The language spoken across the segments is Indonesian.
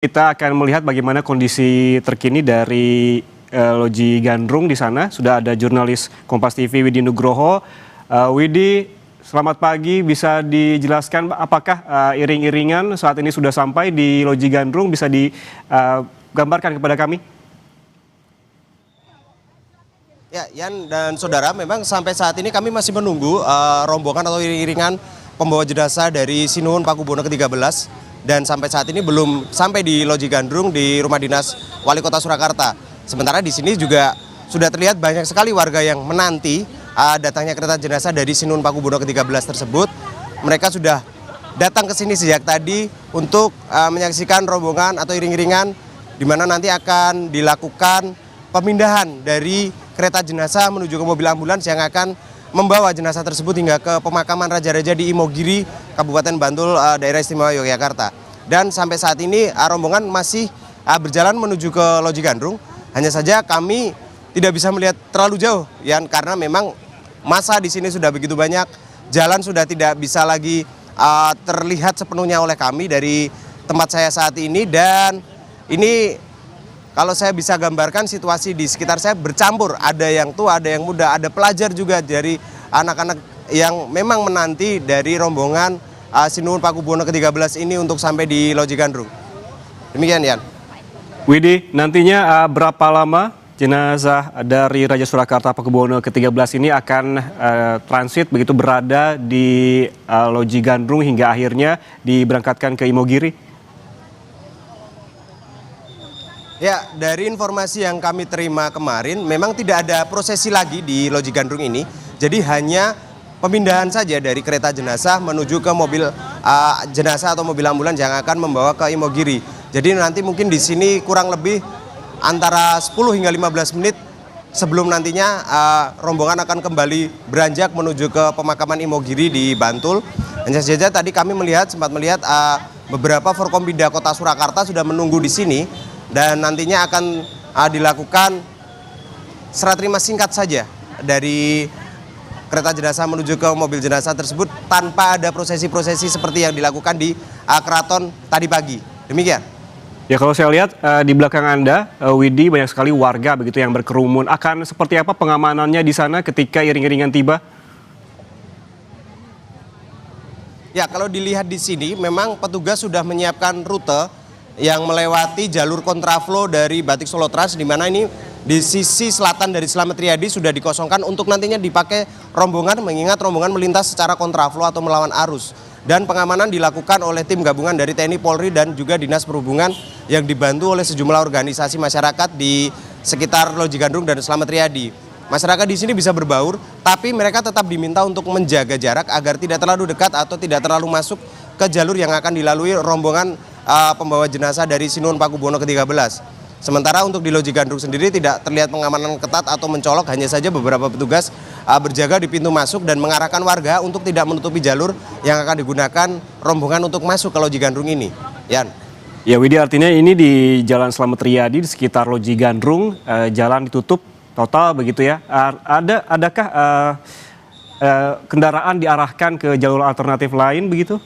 Kita akan melihat bagaimana kondisi terkini dari Loji Gandrung di sana. Sudah ada jurnalis Kompas TV Widi Nugroho. Widi, selamat pagi. Bisa dijelaskan apakah iring-iringan saat ini sudah sampai di Loji Gandrung? Bisa digambarkan kepada kami? Ya, Yan dan saudara, memang sampai saat ini kami masih menunggu rombongan atau iring-iringan pembawa jenazah dari Sinuhun Pakubuwono ke-13. Dan sampai saat ini belum sampai di Loji Gandrung di Rumah Dinas Wali Kota Surakarta. Sementara di sini juga sudah terlihat banyak sekali warga yang menanti datangnya kereta jenazah dari Sinuhun Pakubuwono ke-13 tersebut. Mereka sudah datang ke sini sejak tadi untuk menyaksikan rombongan atau iring-iringan di mana nanti akan dilakukan pemindahan dari kereta jenazah menuju ke mobil ambulans yang akan membawa jenazah tersebut hingga ke pemakaman Raja-Raja di Imogiri, Kabupaten Bantul, Daerah Istimewa Yogyakarta. Dan sampai saat ini rombongan masih berjalan menuju ke Loji Gandrung. Hanya saja kami tidak bisa melihat terlalu jauh, ya, karena memang massa di sini sudah begitu banyak. Jalan sudah tidak bisa lagi terlihat sepenuhnya oleh kami dari tempat saya saat ini. Dan ini kalau saya bisa gambarkan situasi di sekitar saya bercampur, ada yang tua, ada yang muda, ada pelajar juga dari anak-anak yang memang menanti dari rombongan Sinuhun Pakubuwono ke-13 ini untuk sampai di Loji Gandrung. Demikian, Yan. Widi, nantinya berapa lama jenazah dari Raja Surakarta Pakubuwono ke-13 ini akan transit begitu berada di Loji Gandrung hingga akhirnya diberangkatkan ke Imogiri? Ya, dari informasi yang kami terima kemarin, memang tidak ada prosesi lagi di Loji Gandrung ini. Jadi hanya pemindahan saja dari kereta jenazah menuju ke mobil jenazah atau mobil ambulans yang akan membawa ke Imogiri. Jadi nanti mungkin di sini kurang lebih antara 10 hingga 15 menit sebelum nantinya rombongan akan kembali beranjak menuju ke pemakaman Imogiri di Bantul. Hanya saja tadi kami sempat melihat beberapa Forkompinda Kota Surakarta sudah menunggu di sini. Dan nantinya akan dilakukan serah terima singkat saja dari kereta jenazah menuju ke mobil jenazah tersebut tanpa ada prosesi-prosesi seperti yang dilakukan di keraton tadi pagi. Demikian. Ya, kalau saya lihat di belakang Anda, Widi, banyak sekali warga begitu yang berkerumun. Akan seperti apa pengamanannya di sana ketika iring-iringan tiba? Ya, kalau dilihat di sini memang petugas sudah menyiapkan rute yang melewati jalur kontraflow dari Batik Solo Trans, di mana ini di sisi selatan dari Slamet Riyadi sudah dikosongkan untuk nantinya dipakai rombongan, mengingat rombongan melintas secara kontraflow atau melawan arus. Dan pengamanan dilakukan oleh tim gabungan dari TNI Polri dan juga Dinas Perhubungan yang dibantu oleh sejumlah organisasi masyarakat di sekitar Loji Gandrung dan Slamet Riyadi. Masyarakat di sini bisa berbaur, tapi mereka tetap diminta untuk menjaga jarak agar tidak terlalu dekat atau tidak terlalu masuk ke jalur yang akan dilalui rombongan pembawa jenazah dari Sinuhun Pakubuwono ke-13. Sementara untuk di Loji Gandrung sendiri tidak terlihat pengamanan ketat atau mencolok, hanya saja beberapa petugas berjaga di pintu masuk dan mengarahkan warga untuk tidak menutupi jalur yang akan digunakan rombongan untuk masuk ke Loji Gandrung ini. Yan. Ya, Widi, artinya ini di Jalan Slamet Riyadi di sekitar Loji Gandrung jalan ditutup total begitu ya. Adakah kendaraan diarahkan ke jalur alternatif lain begitu?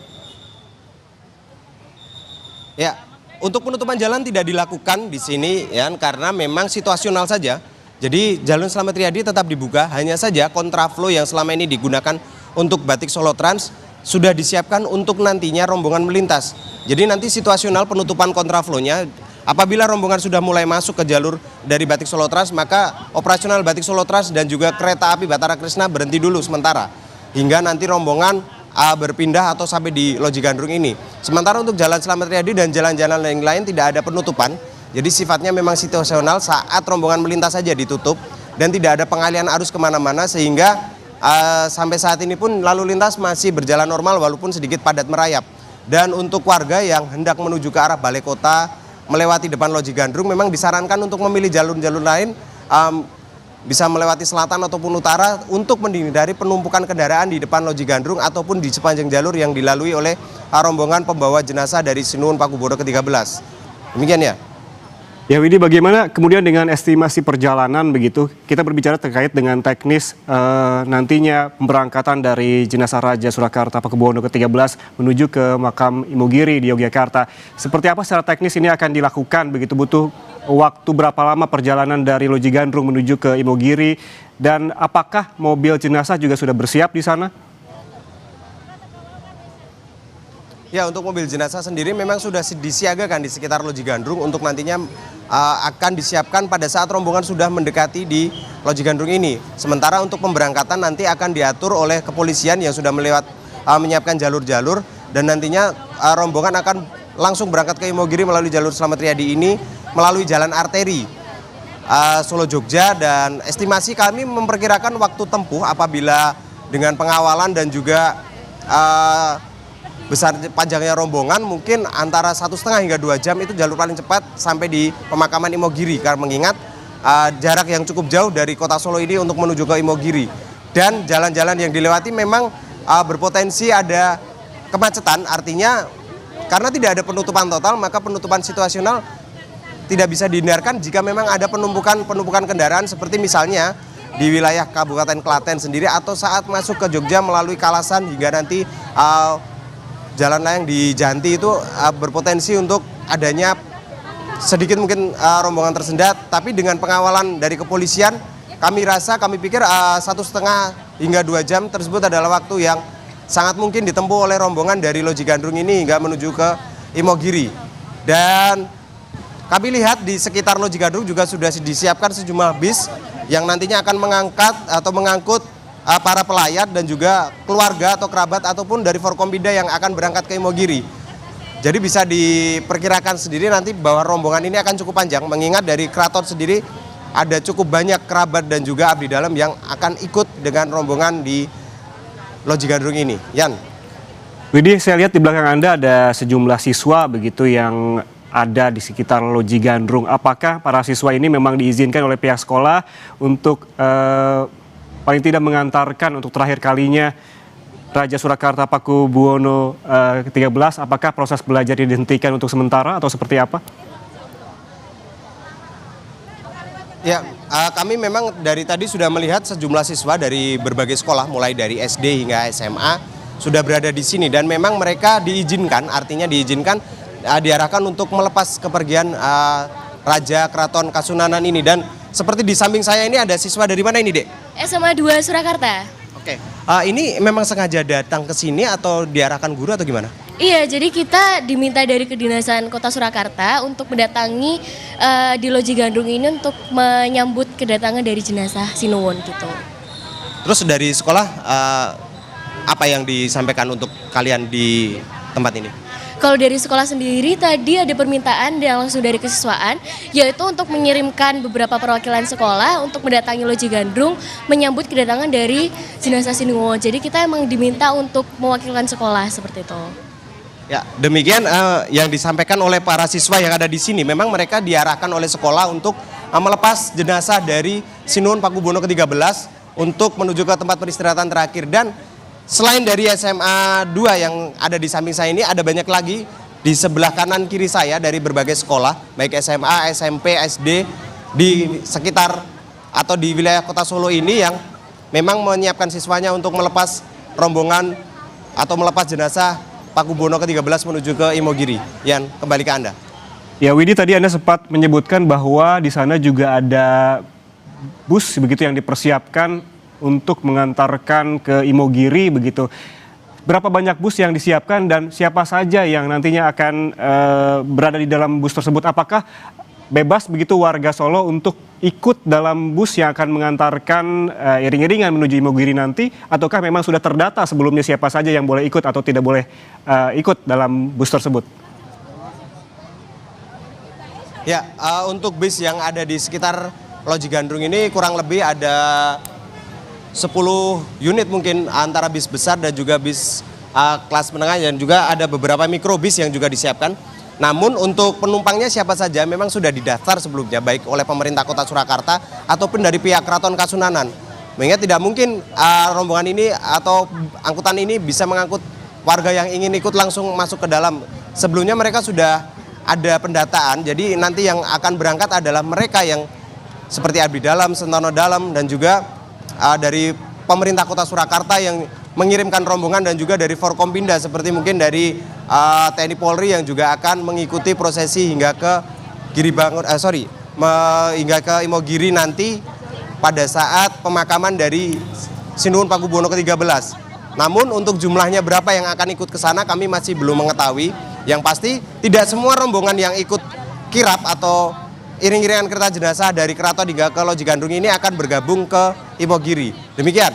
Ya, untuk penutupan jalan tidak dilakukan di sini, ya, karena memang situasional saja. Jadi jalur Slamet Riyadi tetap dibuka, hanya saja kontraflow yang selama ini digunakan untuk Batik Solo Trans sudah disiapkan untuk nantinya rombongan melintas. Jadi nanti situasional penutupan kontraflow-nya, apabila rombongan sudah mulai masuk ke jalur dari Batik Solo Trans, maka operasional Batik Solo Trans dan juga kereta api Batara Krishna berhenti dulu sementara, hingga nanti rombongan berpindah atau sampai di Loji Gandrung ini. Sementara untuk Jalan Slamet Riyadi dan jalan-jalan lain tidak ada penutupan. Jadi sifatnya memang situasional, saat rombongan melintas saja ditutup dan tidak ada pengalihan arus kemana-mana, sehingga sampai saat ini pun lalu lintas masih berjalan normal walaupun sedikit padat merayap. Dan untuk warga yang hendak menuju ke arah Balai Kota melewati depan Loji Gandrung memang disarankan untuk memilih jalur-jalur lain, bisa melewati selatan ataupun utara untuk menghindari penumpukan kendaraan di depan Loji Gandrung ataupun di sepanjang jalur yang dilalui oleh rombongan pembawa jenazah dari Sinuhun Pakubuwono ke-13. Demikian, ya. Ya Widi, bagaimana kemudian dengan estimasi perjalanan begitu? Kita berbicara terkait dengan teknis nantinya pemberangkatan dari jenazah Raja Surakarta Pakubuwono ke-13 menuju ke makam Imogiri di Yogyakarta. Seperti apa secara teknis ini akan dilakukan begitu? Butuh waktu berapa lama perjalanan dari Loji Gandrung menuju ke Imogiri? Dan apakah mobil jenazah juga sudah bersiap di sana? Ya, untuk mobil jenazah sendiri memang sudah disiagakan di sekitar Loji Gandrung untuk nantinya akan disiapkan pada saat rombongan sudah mendekati di Loji Gandrung ini. Sementara untuk pemberangkatan nanti akan diatur oleh kepolisian yang sudah menyiapkan jalur-jalur, dan nantinya rombongan akan langsung berangkat ke Imogiri melalui jalur Slamet Riyadi ini melalui jalan arteri Solo Jogja, dan estimasi kami memperkirakan waktu tempuh apabila dengan pengawalan dan juga besar panjangnya rombongan mungkin antara 1,5 hingga 2 jam itu jalur paling cepat sampai di pemakaman Imogiri, karena mengingat jarak yang cukup jauh dari kota Solo ini untuk menuju ke Imogiri, dan jalan-jalan yang dilewati memang berpotensi ada kemacetan. Artinya karena tidak ada penutupan total, maka penutupan situasional tidak bisa dihindarkan jika memang ada penumpukan kendaraan, seperti misalnya di wilayah Kabupaten Klaten sendiri atau saat masuk ke Jogja melalui Kalasan hingga nanti jalan layang di Janti itu berpotensi untuk adanya sedikit mungkin rombongan tersendat. Tapi dengan pengawalan dari kepolisian, kami pikir 1,5 hingga 2 jam tersebut adalah waktu yang sangat mungkin ditempuh oleh rombongan dari Loji Gandrung ini hingga menuju ke Imogiri. Dan kami lihat di sekitar Loji Gandrung juga sudah disiapkan sejumlah bis yang nantinya akan mengangkat atau mengangkut para pelayat dan juga keluarga atau kerabat ataupun dari Forkompinda yang akan berangkat ke Imogiri. Jadi bisa diperkirakan sendiri nanti bahwa rombongan ini akan cukup panjang, mengingat dari keraton sendiri ada cukup banyak kerabat dan juga abdi dalam yang akan ikut dengan rombongan di Loji Gandrung ini. Yan. Widi, saya lihat di belakang Anda ada sejumlah siswa begitu yang ada di sekitar Loji Gandrung. Apakah para siswa ini memang diizinkan oleh pihak sekolah untuk paling tidak mengantarkan untuk terakhir kalinya Raja Surakarta Pakubuwono ke-13? Apakah proses belajar dihentikan untuk sementara atau seperti apa? Ya, kami memang dari tadi sudah melihat sejumlah siswa dari berbagai sekolah, mulai dari SD hingga SMA, sudah berada di sini. Dan memang mereka diizinkan, artinya diizinkan diarahkan untuk melepas kepergian Raja Keraton Kasunanan ini. Dan seperti di samping saya ini ada siswa dari mana ini, Dek? SMA 2 Surakarta. Oke, ini memang sengaja datang ke sini atau diarahkan guru atau gimana? Iya, jadi kita diminta dari Kedinasan Kota Surakarta untuk mendatangi di Loji Gandrung ini untuk menyambut kedatangan dari jenazah Sinuwun gitu. Terus dari sekolah apa yang disampaikan untuk kalian di tempat ini? Kalau dari sekolah sendiri tadi ada permintaan yang langsung dari kesiswaan, yaitu untuk mengirimkan beberapa perwakilan sekolah untuk mendatangi Loji Gandrung menyambut kedatangan dari jenazah Sinuwun. Jadi kita emang diminta untuk mewakilkan sekolah seperti itu. Ya, demikian yang disampaikan oleh para siswa yang ada di sini. Memang mereka diarahkan oleh sekolah untuk melepas jenazah dari Sinuwun Pakubuwono ke-13 untuk menuju ke tempat peristirahatan terakhir. Dan selain dari SMA 2 yang ada di samping saya ini, ada banyak lagi di sebelah kanan kiri saya dari berbagai sekolah, baik SMA, SMP, SD, di sekitar atau di wilayah kota Solo ini yang memang menyiapkan siswanya untuk melepas rombongan atau melepas jenazah Pakubuwono ke-13 menuju ke Imogiri. Yan, kembali ke Anda. Ya Widi, tadi Anda sempat menyebutkan bahwa di sana juga ada bus begitu yang dipersiapkan untuk mengantarkan ke Imogiri begitu. Berapa banyak bus yang disiapkan dan siapa saja yang nantinya akan berada di dalam bus tersebut? Apakah bebas begitu warga Solo untuk ikut dalam bus yang akan mengantarkan iring-iringan menuju Imogiri nanti? Ataukah memang sudah terdata sebelumnya siapa saja yang boleh ikut atau tidak boleh ikut dalam bus tersebut? Ya, untuk bis yang ada di sekitar Loji Gandrung ini kurang lebih ada 10 unit mungkin, antara bis besar dan juga bis kelas menengah, dan juga ada beberapa mikrobis yang juga disiapkan. Namun untuk penumpangnya siapa saja memang sudah didaftar sebelumnya, baik oleh pemerintah Kota Surakarta ataupun dari pihak Keraton Kasunanan. Mengingat tidak mungkin rombongan ini atau angkutan ini bisa mengangkut warga yang ingin ikut langsung masuk ke dalam. Sebelumnya mereka sudah ada pendataan. Jadi nanti yang akan berangkat adalah mereka yang seperti Abdi Dalam, Sentono Dalam, dan juga dari pemerintah Kota Surakarta yang mengirimkan rombongan, dan juga dari Forkompinda seperti mungkin dari TNI Polri yang juga akan mengikuti prosesi hingga ke hingga ke Imogiri nanti pada saat pemakaman dari Sinuhun Pakubuwono ke-13. Namun untuk jumlahnya berapa yang akan ikut ke sana kami masih belum mengetahui. Yang pasti tidak semua rombongan yang ikut kirap atau iring-iringan kereta jenazah dari keraton hingga ke Loji Gandrung ini akan bergabung ke Imogiri. Demikian.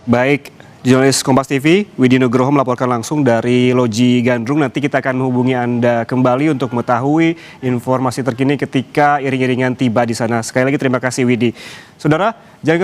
Baik, jurnalis Kompas TV Widi Nugroho melaporkan langsung dari Loji Gandrung. Nanti kita akan menghubungi Anda kembali untuk mengetahui informasi terkini ketika iring-iringan tiba di sana. Sekali lagi terima kasih Widi. Saudara, jangan